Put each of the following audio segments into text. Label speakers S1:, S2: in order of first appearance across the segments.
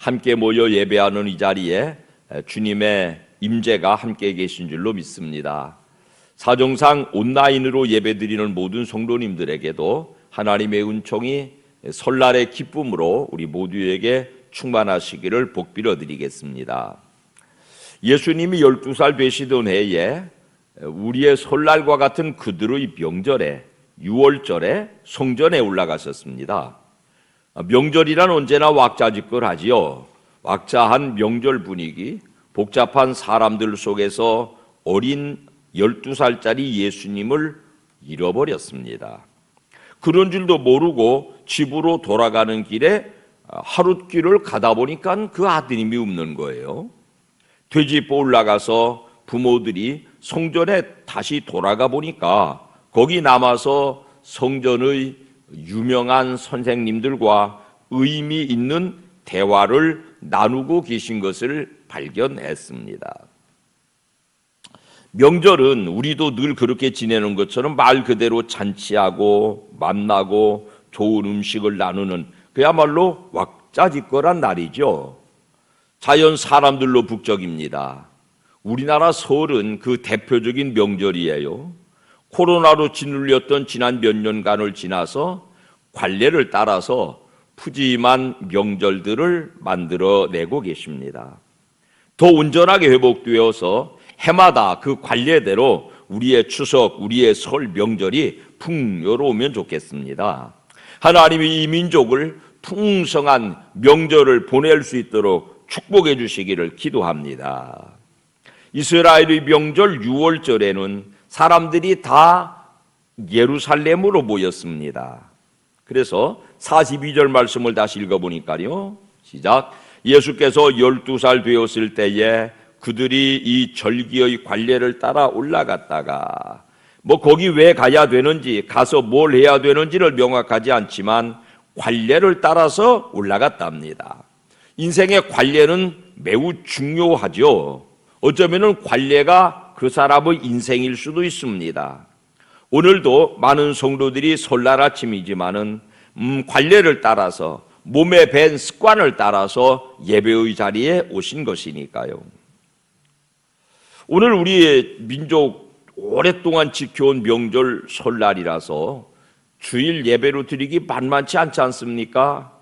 S1: 함께 모여 예배하는 이 자리에 주님의 임재가 함께 계신 줄로 믿습니다. 사정상 온라인으로 예배드리는 모든 성도님들에게도 하나님의 은총이 설날의 기쁨으로 우리 모두에게 충만하시기를 복빌어 드리겠습니다. 예수님이 12살 되시던 해에 우리의 설날과 같은 그들의 명절에 6월절에 성전에 올라가셨습니다. 명절이란 언제나 왁자지껄하지요. 왁자한 명절 분위기, 복잡한 사람들 속에서 어린 12살짜리 예수님을 잃어버렸습니다. 그런 줄도 모르고 집으로 돌아가는 길에 하룻길을 가다 보니까 그 아드님이 없는 거예요. 되짚어 올라가서 부모들이 성전에 다시 돌아가 보니까 거기 남아서 성전의 유명한 선생님들과 의미 있는 대화를 나누고 계신 것을 발견했습니다. 명절은 우리도 늘 그렇게 지내는 것처럼 말 그대로 잔치하고 만나고 좋은 음식을 나누는 그야말로 왁자지껄한 날이죠. 자연 사람들로 북적입니다. 우리나라 설은 그 대표적인 명절이에요. 코로나로 짓눌렸던 지난 몇 년간을 지나서 관례를 따라서 푸짐한 명절들을 만들어내고 계십니다. 더 온전하게 회복되어서 해마다 그 관례대로 우리의 추석, 우리의 설 명절이 풍요로우면 좋겠습니다. 하나님이 이 민족을 풍성한 명절을 보낼 수 있도록 축복해 주시기를 기도합니다. 이스라엘의 명절 6월절에는 사람들이 다 예루살렘으로 모였습니다. 그래서 42절 말씀을 다시 읽어보니까요. 시작. 예수께서 12살 되었을 때에 그들이 이 절기의 관례를 따라 올라갔다가 거기 왜 가야 되는지 가서 뭘 해야 되는지를 명확하지 않지만 관례를 따라서 올라갔답니다. 인생의 관례는 매우 중요하죠. 어쩌면 관례가 그 사람의 인생일 수도 있습니다. 오늘도 많은 성도들이 설날 아침이지만은 관례를 따라서 몸에 밴 습관을 따라서 예배의 자리에 오신 것이니까요. 오늘 우리의 민족 오랫동안 지켜온 명절 설날이라서 주일 예배로 드리기 만만치 않지 않습니까?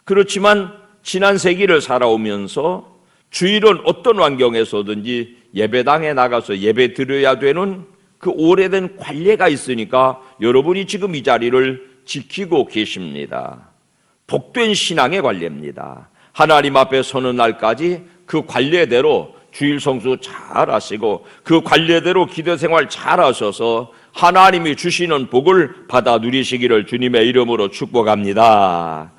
S1: 그렇지만 지난 세기를 살아오면서 주일은 어떤 환경에서든지 예배당에 나가서 예배 드려야 되는 그 오래된 관례가 있으니까 여러분이 지금 이 자리를 지키고 계십니다. 복된 신앙의 관례입니다. 하나님 앞에 서는 날까지 그 관례대로 주일 성수 잘 하시고 그 관례대로 기도 생활 잘 하셔서 하나님이 주시는 복을 받아 누리시기를 주님의 이름으로 축복합니다.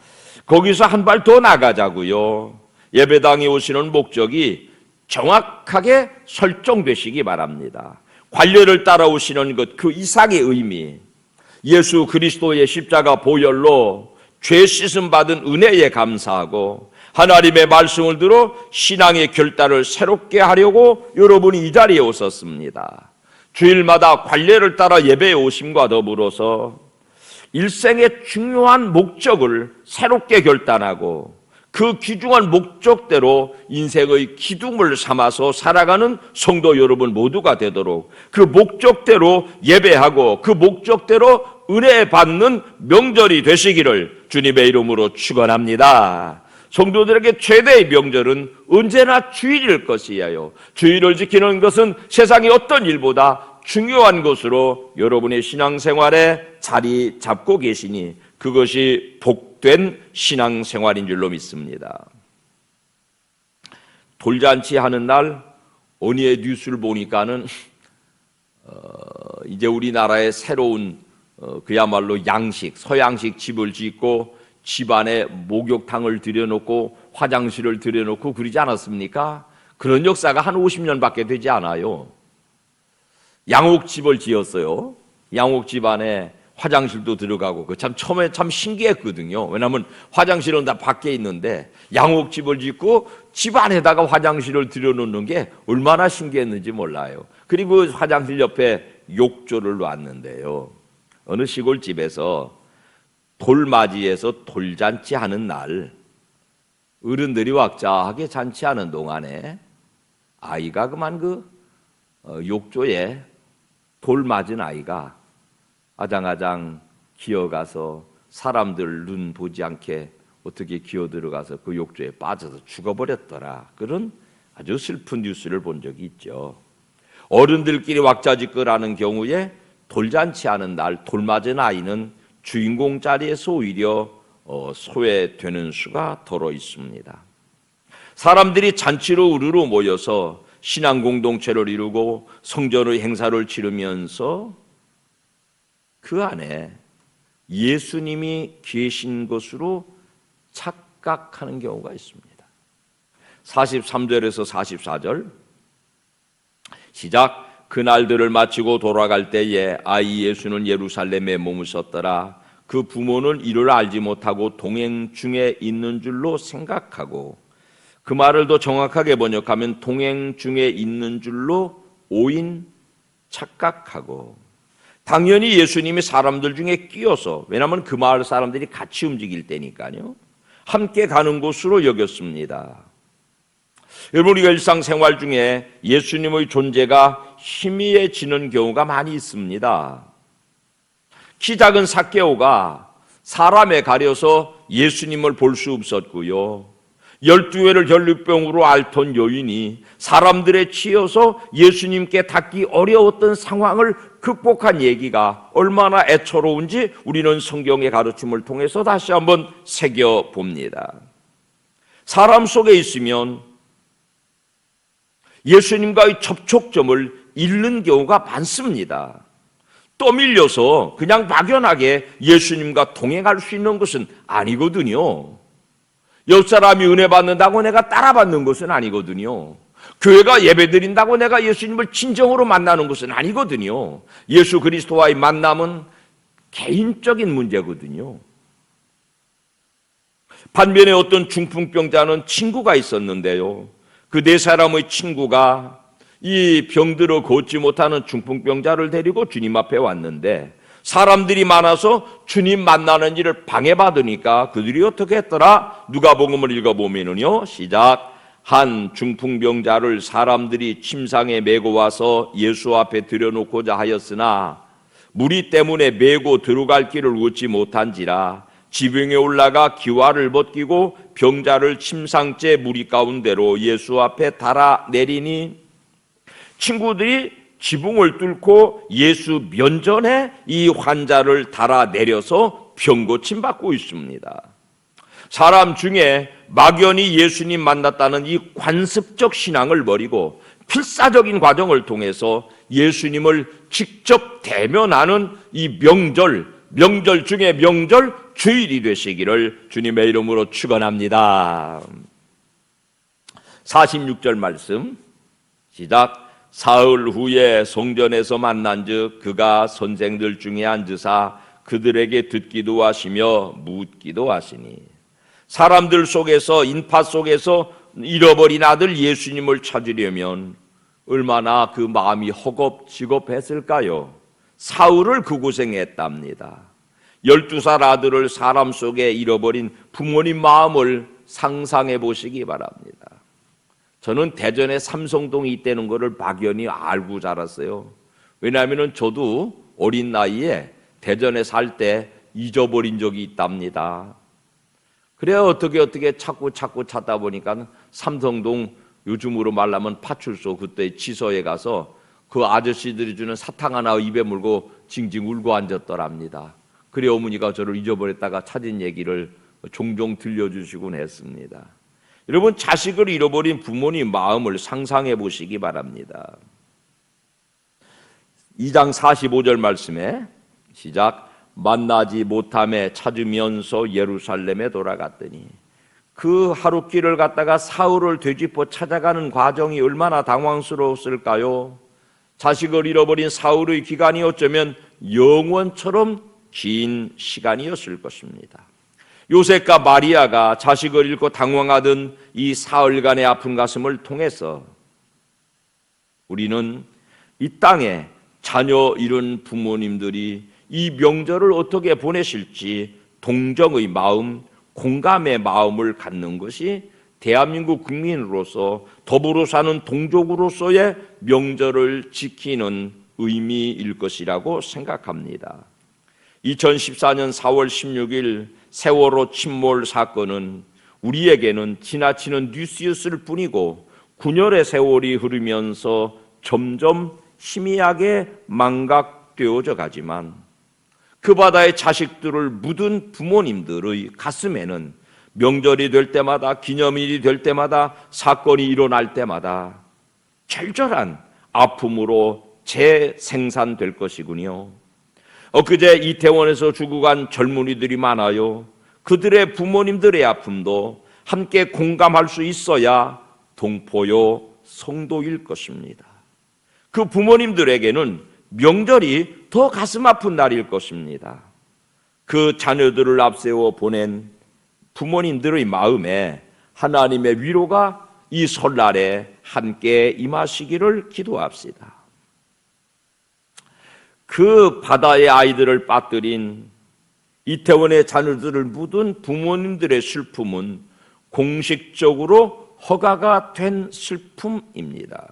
S1: 거기서 한 발 더 나가자고요. 예배당에 오시는 목적이 정확하게 설정되시기 바랍니다. 관례를 따라오시는 것 그 이상의 의미, 예수 그리스도의 십자가 보혈로 죄 씻음 받은 은혜에 감사하고 하나님의 말씀을 들어 신앙의 결단을 새롭게 하려고 여러분이 이 자리에 오셨습니다. 주일마다 관례를 따라 예배에 오심과 더불어서 일생의 중요한 목적을 새롭게 결단하고 그 귀중한 목적대로 인생의 기둥을 삼아서 살아가는 성도 여러분 모두가 되도록 그 목적대로 예배하고 그 목적대로 은혜 받는 명절이 되시기를 주님의 이름으로 축원합니다. 성도들에게 최대의 명절은 언제나 주일일 것이에요. 주일을 지키는 것은 세상의 어떤 일보다 중요한 것으로 여러분의 신앙생활에 자리 잡고 계시니 그것이 복된 신앙생활인 줄로 믿습니다. 돌잔치 하는 날 어느의 뉴스를 보니까는 이제 우리나라의 새로운 그야말로 양식, 서양식 집을 짓고 집안에 목욕탕을 들여놓고 화장실을 들여놓고 그러지 않았습니까? 그런 역사가 한 50년밖에 되지 않아요. 양옥집을 지었어요. 양옥집 안에 화장실도 들어가고 그 참 처음에 참 신기했거든요. 왜냐하면 화장실은 다 밖에 있는데 양옥집을 짓고 집 안에다가 화장실을 들여놓는 게 얼마나 신기했는지 몰라요. 그리고 화장실 옆에 욕조를 놨는데요. 어느 시골집에서 돌맞이에서 돌잔치 하는 날 어른들이 왁자하게 잔치하는 동안에 아이가 그만 욕조에 돌 맞은 아이가 아장아장 기어가서 사람들 눈 보지 않게 어떻게 기어 들어가서 그 욕조에 빠져서 죽어버렸더라. 그런 아주 슬픈 뉴스를 본 적이 있죠. 어른들끼리 왁자지껄하는 경우에 돌잔치하는 날 돌 맞은 아이는 주인공 자리에서 오히려 소외되는 수가 더러 있습니다. 사람들이 잔치로 우르르 모여서 신앙 공동체를 이루고 성전의 행사를 치르면서 그 안에 예수님이 계신 것으로 착각하는 경우가 있습니다. 43절에서 44절 시작. 그날들을 마치고 돌아갈 때에 아이 예수는 예루살렘에 머무셨더라. 그 부모는 이를 알지 못하고 동행 중에 있는 줄로 생각하고, 그 말을 더 정확하게 번역하면 동행 중에 있는 줄로 오인 착각하고, 당연히 예수님이 사람들 중에 끼어서, 왜냐하면 그 마을 사람들이 같이 움직일 때니까요, 함께 가는 곳으로 여겼습니다. 여러분, 우리가 일상생활 중에 예수님의 존재가 희미해지는 경우가 많이 있습니다. 키 작은 삭개오가 사람에 가려서 예수님을 볼 수 없었고요, 12회를 전류병으로 앓던 여인이 사람들에 치여서 예수님께 닿기 어려웠던 상황을 극복한 얘기가 얼마나 애처로운지 우리는 성경의 가르침을 통해서 다시 한번 새겨봅니다. 사람 속에 있으면 예수님과의 접촉점을 잃는 경우가 많습니다. 떠밀려서 그냥 막연하게 예수님과 동행할 수 있는 것은 아니거든요. 옆 사람이 은혜 받는다고 내가 따라받는 것은 아니거든요. 교회가 예배드린다고 내가 예수님을 진정으로 만나는 것은 아니거든요. 예수 그리스도와의 만남은 개인적인 문제거든요. 반면에 어떤 중풍병자는 친구가 있었는데요, 그 네 사람의 친구가 이 병들어 걷지 못하는 중풍병자를 데리고 주님 앞에 왔는데, 사람들이 많아서 주님 만나는 일을 방해받으니까 그들이 어떻게 했더라? 누가복음을 읽어보면요, 시작. 한 중풍병자를 사람들이 침상에 메고 와서 예수 앞에 들여놓고자 하였으나 무리 때문에 메고 들어갈 길을 얻지 못한지라 지붕에 올라가 기와를 벗기고 병자를 침상째 무리 가운데로 예수 앞에 달아 내리니, 친구들이 지붕을 뚫고 예수 면전에 이 환자를 달아 내려서 병고침 받고 있습니다. 사람 중에 막연히 예수님 만났다는 이 관습적 신앙을 버리고 필사적인 과정을 통해서 예수님을 직접 대면하는 이 명절 중에 명절, 주일이 되시기를 주님의 이름으로 축원합니다. 46절 말씀 시작. 사흘 후에 성전에서 만난즉 그가 선생들 중에 앉으사 그들에게 듣기도 하시며 묻기도 하시니, 사람들 속에서, 인파 속에서 잃어버린 아들 예수님을 찾으려면 얼마나 그 마음이 허겁지겁했을까요? 사흘을 그 고생했답니다. 12살 아들을 사람 속에 잃어버린 부모님 마음을 상상해 보시기 바랍니다. 저는 대전에 삼성동이 있다는 것을 막연히 알고 자랐어요. 왜냐하면 저도 어린 나이에 대전에 살 때 잊어버린 적이 있답니다. 그래야 어떻게 찾고 찾다 보니까 삼성동, 요즘으로 말하면 파출소, 그때 지서에 가서 그 아저씨들이 주는 사탕 하나 입에 물고 징징 울고 앉았더랍니다. 그래 어머니가 저를 잊어버렸다가 찾은 얘기를 종종 들려주시곤 했습니다. 여러분, 자식을 잃어버린 부모님 마음을 상상해 보시기 바랍니다. 2장 45절 말씀에 시작. 만나지 못함에 찾으면서 예루살렘에 돌아갔더니, 그 하룻길을 갔다가 사흘을 되짚어 찾아가는 과정이 얼마나 당황스러웠을까요? 자식을 잃어버린 사흘의 기간이 어쩌면 영원처럼 긴 시간이었을 것입니다. 요셉과 마리아가 자식을 잃고 당황하던 이 사흘간의 아픈 가슴을 통해서 우리는 이 땅에 자녀 잃은 부모님들이 이 명절을 어떻게 보내실지 동정의 마음, 공감의 마음을 갖는 것이 대한민국 국민으로서 더불어 사는 동족으로서의 명절을 지키는 의미일 것이라고 생각합니다. 2014년 4월 16일 세월호 침몰 사건은 우리에게는 지나치는 뉴스였을 뿐이고 9년의 세월이 흐르면서 점점 희미하게 망각되어져 가지만 그 바다의 자식들을 묻은 부모님들의 가슴에는 명절이 될 때마다, 기념일이 될 때마다, 사건이 일어날 때마다 절절한 아픔으로 재생산될 것이군요. 엊그제 이태원에서 죽어간 젊은이들이 많아요. 그들의 부모님들의 아픔도 함께 공감할 수 있어야 동포요 성도일 것입니다. 그 부모님들에게는 명절이 더 가슴 아픈 날일 것입니다. 그 자녀들을 앞세워 보낸 부모님들의 마음에 하나님의 위로가 이 설날에 함께 임하시기를 기도합시다. 그 바다의 아이들을 빠뜨린 이태원의 자녀들을 묻은 부모님들의 슬픔은 공식적으로 허가가 된 슬픔입니다.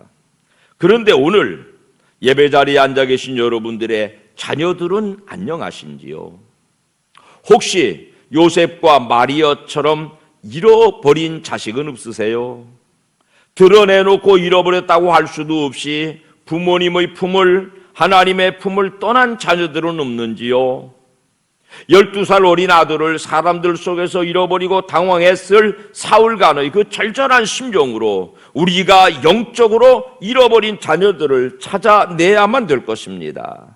S1: 그런데 오늘 예배 자리에 앉아 계신 여러분들의 자녀들은 안녕하신지요? 혹시 요셉과 마리아처럼 잃어버린 자식은 없으세요? 드러내놓고 잃어버렸다고 할 수도 없이 부모님의 품을, 하나님의 품을 떠난 자녀들은 없는지요? 12살 어린 아들을 사람들 속에서 잃어버리고 당황했을 사울간의 그 절절한 심정으로 우리가 영적으로 잃어버린 자녀들을 찾아내야만 될 것입니다.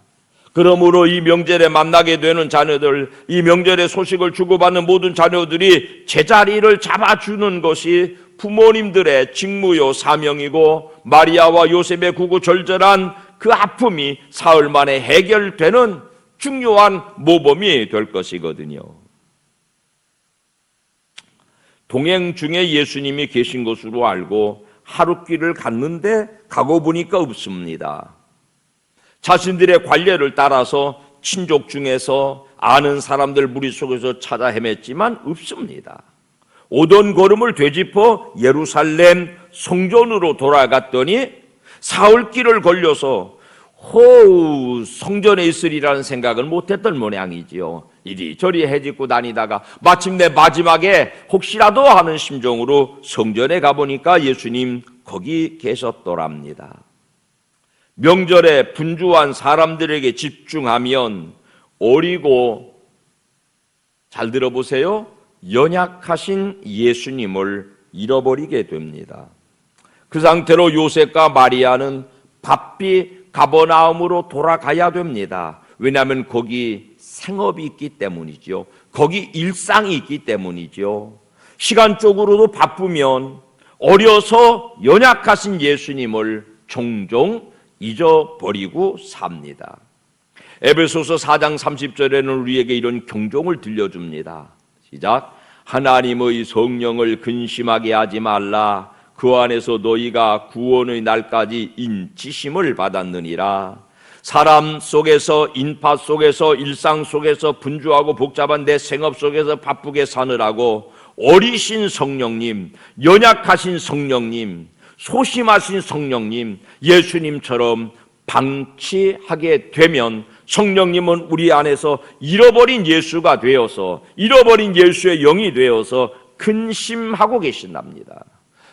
S1: 그러므로 이 명절에 만나게 되는 자녀들, 이 명절의 소식을 주고받는 모든 자녀들이 제자리를 잡아주는 것이 부모님들의 직무요 사명이고 마리아와 요셉의 구구절절한 그 아픔이 사흘 만에 해결되는 중요한 모범이 될 것이거든요. 동행 중에 예수님이 계신 것으로 알고 하룻길을 갔는데 가고 보니까 없습니다. 자신들의 관례를 따라서 친족 중에서 아는 사람들 무리 속에서 찾아 헤맸지만 없습니다. 오던 걸음을 되짚어 예루살렘 성전으로 돌아갔더니 사흘길을 걸려서 성전에 있으리라는 생각을 못했던 모양이지요. 이리저리 헤집고 다니다가 마침내 마지막에 혹시라도 하는 심정으로 성전에 가보니까 예수님 거기 계셨더랍니다. 명절에 분주한 사람들에게 집중하면 어리고, 잘 들어보세요, 연약하신 예수님을 잃어버리게 됩니다. 그 상태로 요셉과 마리아는 바삐 가버나움으로 돌아가야 됩니다. 왜냐하면 거기 생업이 있기 때문이죠. 거기 일상이 있기 때문이죠. 시간적으로도 바쁘면 어려서 연약하신 예수님을 종종 잊어버리고 삽니다. 에베소서 4장 30절에는 우리에게 이런 경종을 들려줍니다. 시작. 하나님의 성령을 근심하게 하지 말라. 그 안에서 너희가 구원의 날까지 인치심을 받았느니라. 사람 속에서, 인파 속에서, 일상 속에서 분주하고 복잡한 내 생업 속에서 바쁘게 사느라고 어리신 성령님, 연약하신 성령님, 소심하신 성령님, 예수님처럼 방치하게 되면 성령님은 우리 안에서 잃어버린 예수가 되어서, 잃어버린 예수의 영이 되어서 근심하고 계신답니다.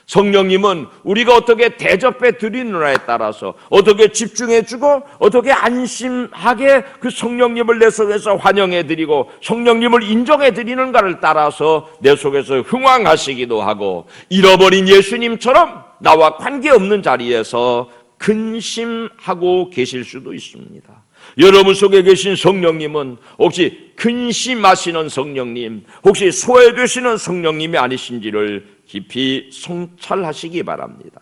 S1: 성령님은 우리가 어떻게 대접해 드리느냐에 따라서, 어떻게 집중해 주고 어떻게 안심하게 그 성령님을 내 속에서 환영해 드리고 성령님을 인정해 드리는가를 따라서 내 속에서 흥왕하시기도 하고, 잃어버린 예수님처럼 나와 관계없는 자리에서 근심하고 계실 수도 있습니다. 여러분 속에 계신 성령님은 혹시 근심하시는 성령님, 혹시 소외되시는 성령님이 아니신지를 깊이 성찰하시기 바랍니다.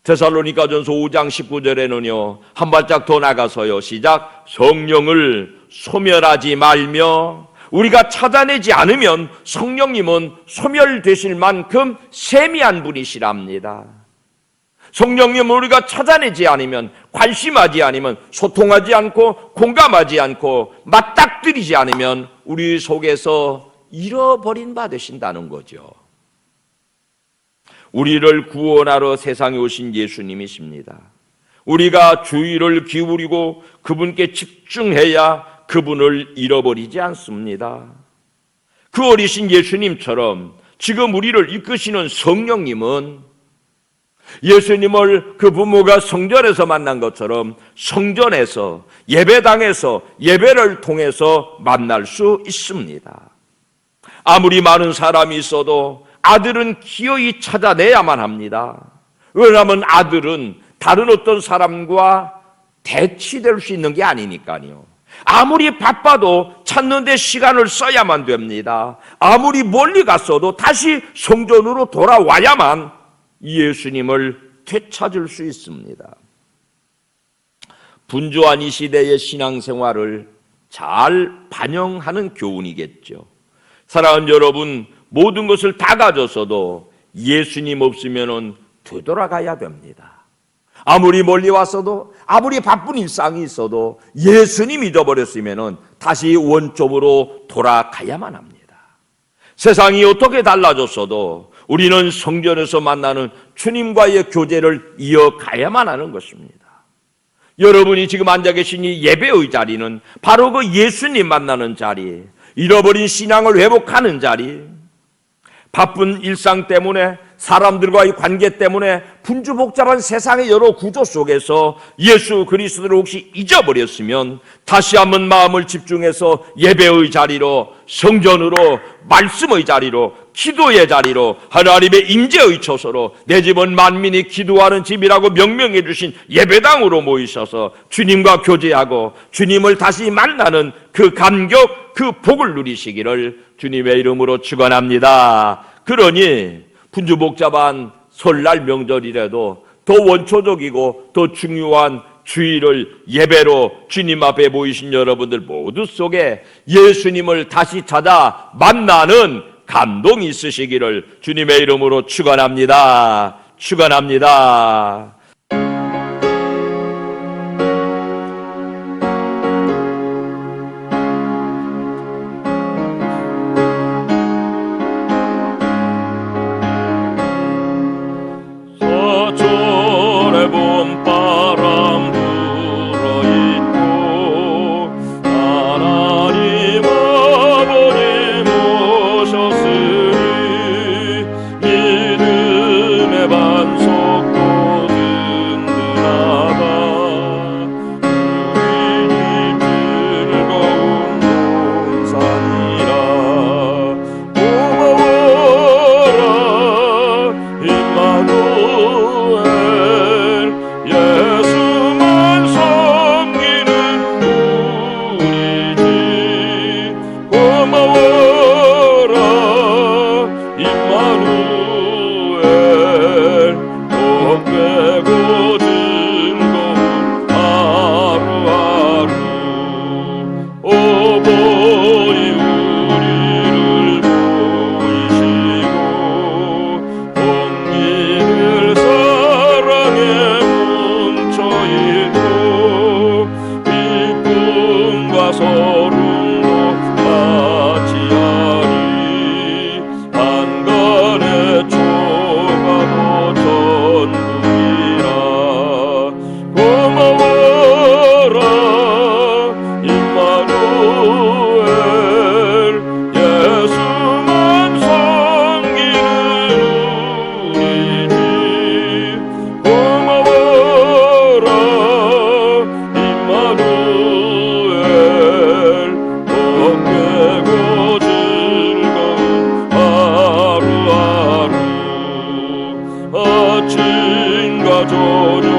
S1: 데살로니가전서 5장 19절에는요, 한 발짝 더 나가서요, 시작. 성령을 소멸하지 말며, 우리가 찾아내지 않으면 성령님은 소멸되실 만큼 세미한 분이시랍니다. 성령님을 우리가 찾아내지 않으면, 관심하지 않으면, 소통하지 않고 공감하지 않고 맞닥뜨리지 않으면 우리 속에서 잃어버린 바 되신다는 거죠. 우리를 구원하러 세상에 오신 예수님이십니다. 우리가 주의를 기울이고 그분께 집중해야 그분을 잃어버리지 않습니다. 그 어리신 예수님처럼 지금 우리를 이끄시는 성령님은 예수님을 그 부모가 성전에서 만난 것처럼 성전에서 예배당에서 예배를 통해서 만날 수 있습니다. 아무리 많은 사람이 있어도 아들은 기어이 찾아내야만 합니다. 왜냐하면 아들은 다른 어떤 사람과 대치될 수 있는 게 아니니까요. 아무리 바빠도 찾는 데 시간을 써야만 됩니다. 아무리 멀리 갔어도 다시 성전으로 돌아와야만 예수님을 되찾을 수 있습니다. 분주한 이 시대의 신앙생활을 잘 반영하는 교훈이겠죠. 사랑하는 여러분, 모든 것을 다 가졌어도 예수님 없으면 되돌아가야 됩니다. 아무리 멀리 왔어도, 아무리 바쁜 일상이 있어도 예수님 잊어버렸으면 다시 원점으로 돌아가야만 합니다. 세상이 어떻게 달라졌어도 우리는 성전에서 만나는 주님과의 교제를 이어가야만 하는 것입니다. 여러분이 지금 앉아 계신 이 예배의 자리는 바로 그 예수님 만나는 자리, 잃어버린 신앙을 회복하는 자리, 바쁜 일상 때문에 사람들과의 관계 때문에 분주복잡한 세상의 여러 구조 속에서 예수 그리스도를 혹시 잊어버렸으면 다시 한번 마음을 집중해서 예배의 자리로, 성전으로, 말씀의 자리로, 기도의 자리로, 하나님의 임재의 처소로, 내 집은 만민이 기도하는 집이라고 명명해 주신 예배당으로 모이셔서 주님과 교제하고 주님을 다시 만나는 그 감격, 그 복을 누리시기를 주님의 이름으로 축원합니다. 그러니 분주복잡한 설날 명절이라도 더 원초적이고 더 중요한 주일을 예배로 주님 앞에 모이신 여러분들 모두 속에 예수님을 다시 찾아 만나는 감동이 있으시기를 주님의 이름으로 축원합니다. 축원합니다. 아침과 저녁